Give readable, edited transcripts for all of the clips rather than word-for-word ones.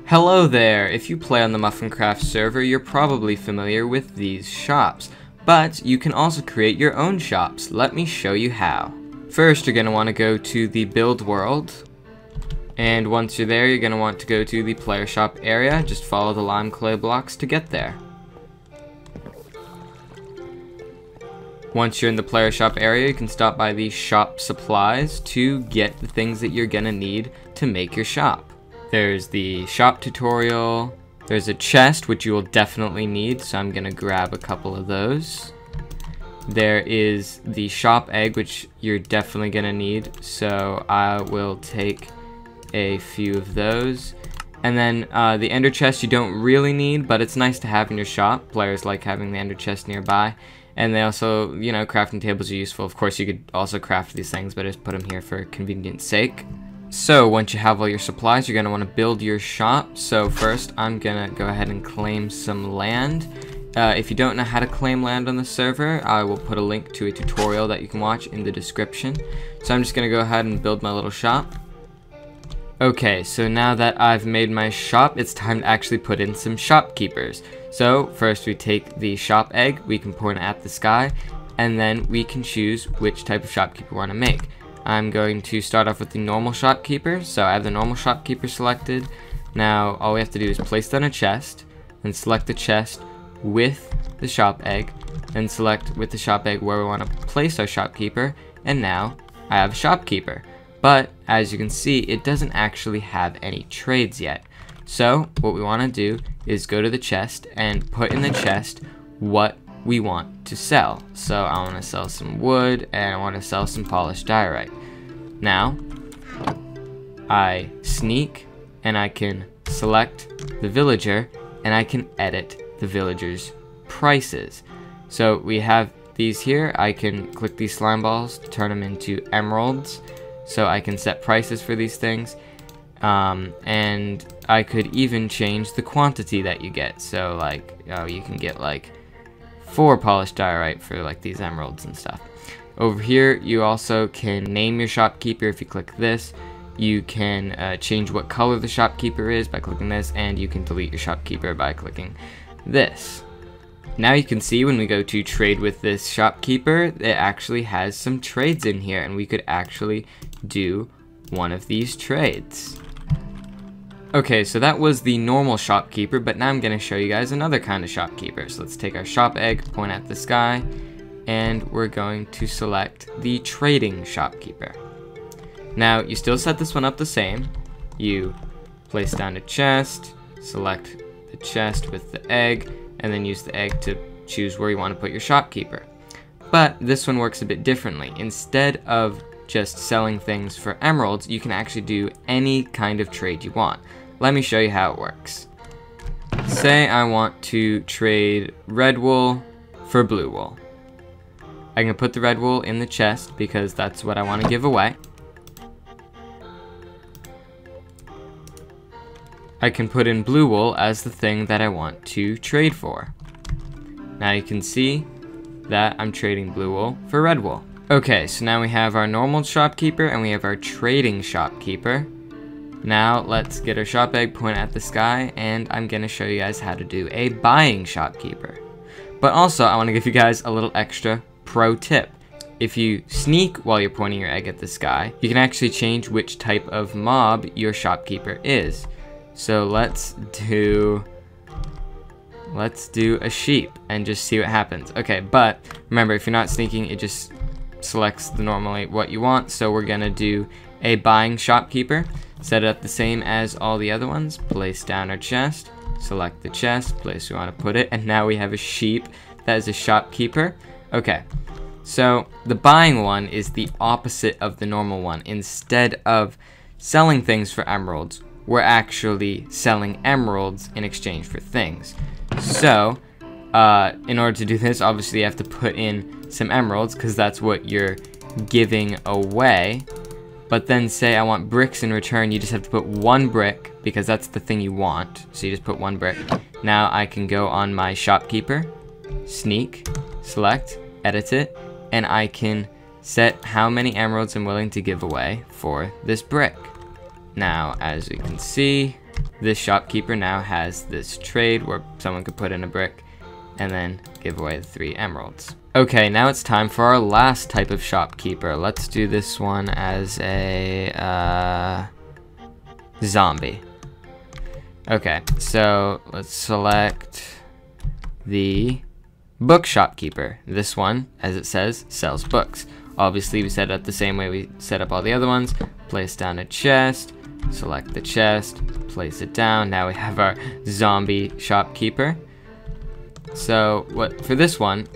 Hello there! If you play on the Muffincraft server, you're probably familiar with these shops, but you can also create your own shops. Let me show you how. First, you're going to want to go to the build world, and once you're there, you're going to want to go to the player shop area. Just follow the lime clay blocks to get there. Once you're in the player shop area, you can stop by the shop supplies to get the things that you're going to need to make your shop. There's the shop tutorial, there's a chest, which you will definitely need, so I'm gonna grab a couple of those. There is the shop egg, which you're definitely gonna need, so I will take a few of those. And then the ender chest you don't really need, but it's nice to have in your shop. Players like having the ender chest nearby. And they also, you know, crafting tables are useful. Of course, you could also craft these things, but I just put them here for convenience sake. So once you have all your supplies, you're going to want to build your shop. So first I'm going to go ahead and claim some land. If you don't know how to claim land on the server, I will put a link to a tutorial that you can watch in the description. So I'm just going to go ahead and build my little shop. Okay, so now that I've made my shop, it's time to actually put in some shopkeepers. So first we take the shop egg, we can point it at the sky, and then we can choose which type of shopkeeper we want to make. I'm going to start off with the normal shopkeeper, so I have the normal shopkeeper selected. Now all we have to do is place down a chest, and select the chest with the shop egg, and select with the shop egg where we want to place our shopkeeper, and now I have a shopkeeper. But as you can see, it doesn't actually have any trades yet. So what we want to do is go to the chest and put in the chest what we want to sell. So I want to sell some wood and I want to sell some polished diorite. Now I sneak and I can select the villager and I can edit the villager's prices. So we have these here. I can click these slime balls to turn them into emeralds, so I can set prices for these things. And I could even change the quantity that you get. So like, you can get like 4 polished diorite for like these emeralds and stuff. Over here you also can name your shopkeeper. If you click this, you can change what color the shopkeeper is by clicking this, and you can delete your shopkeeper by clicking this. Now you can see when we go to trade with this shopkeeper, it actually has some trades in here, and we could actually do one of these trades. Okay, so that was the normal shopkeeper, but now I'm going to show you guys another kind of shopkeeper. So let's take our shop egg, point at the sky, and we're going to select the trading shopkeeper. Now, you still set this one up the same. You place down a chest, select the chest with the egg, and then use the egg to choose where you want to put your shopkeeper. But this one works a bit differently. Instead of just selling things for emeralds, you can actually do any kind of trade you want. Let me show you how it works. Say I want to trade red wool for blue wool. I can put the red wool in the chest because that's what I want to give away. I can put in blue wool as the thing that I want to trade for. Now you can see that I'm trading blue wool for red wool. Okay, so now we have our normal shopkeeper and we have our trading shopkeeper. Now let's get our shop egg, point at the sky, and I'm going to show you guys how to do a buying shopkeeper. But also, I want to give you guys a little extra pro tip. If you sneak while you're pointing your egg at the sky, you can actually change which type of mob your shopkeeper is. So let's do a sheep and just see what happens. Okay, but remember, if you're not sneaking, it just selects the normally what you want. So we're gonna do a buying shopkeeper, set it up the same as all the other ones, place down our chest, select the chest, place we want to put it, and now we have a sheep that is a shopkeeper. Okay, so the buying one is the opposite of the normal one. Instead of selling things for emeralds, we're actually selling emeralds in exchange for things. So in order to do this, obviously you have to put in some emeralds because that's what you're giving away. But then say I want bricks in return, you just have to put 1 brick because that's the thing you want. So you just put 1 brick. Now I can go on my shopkeeper, sneak, select, edit it, and I can set how many emeralds I'm willing to give away for this brick. Now, as you can see, this shopkeeper now has this trade where someone could put in a brick and then give away the 3 emeralds. Okay, now it's time for our last type of shopkeeper. Let's do this one as a zombie. Okay, so let's select the book shopkeeper. This one, as it says, sells books. Obviously, we set it up the same way we set up all the other ones. Place down a chest, select the chest, place it down. Now we have our zombie shopkeeper. So what for this one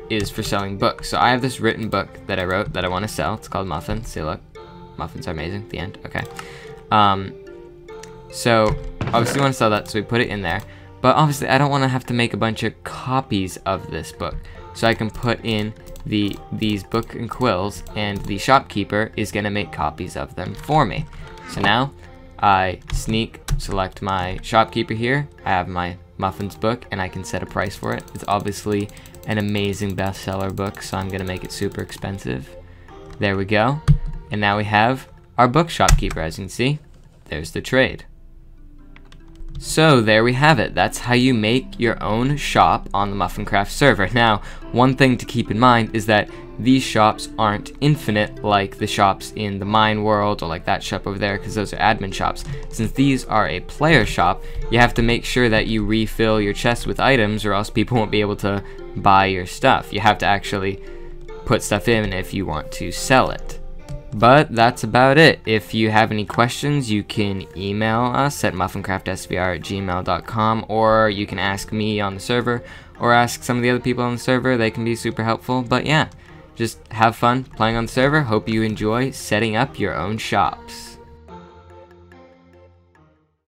is for selling books. So I have this written book that I wrote that I want to sell. It's called Muffin. See, look, muffins are amazing. The end. Okay. So obviously we want to sell that, so we put it in there. But obviously I don't want to have to make a bunch of copies of this book. So I can put in these book and quills, and the shopkeeper is going to make copies of them for me. So now I select my shopkeeper here. I have my Muffins book, and I can set a price for it. It's obviously an amazing bestseller book, so I'm going to make it super expensive. There we go. And now we have our book shopkeeper. As you can see, there's the trade. So there we have it. That's how you make your own shop on the Muffincraft server. Now, one thing to keep in mind is that these shops aren't infinite like the shops in the mine world or like that shop over there, because those are admin shops. Since these are a player shop, you have to make sure that you refill your chest with items, or else people won't be able to buy your stuff. You have to actually put stuff in if you want to sell it. But that's about it. If you have any questions, you can email us at muffincraftsvr@gmail.com, or you can ask me on the server, or ask some of the other people on the server. They can be super helpful. But yeah, just have fun playing on the server. Hope you enjoy setting up your own shops.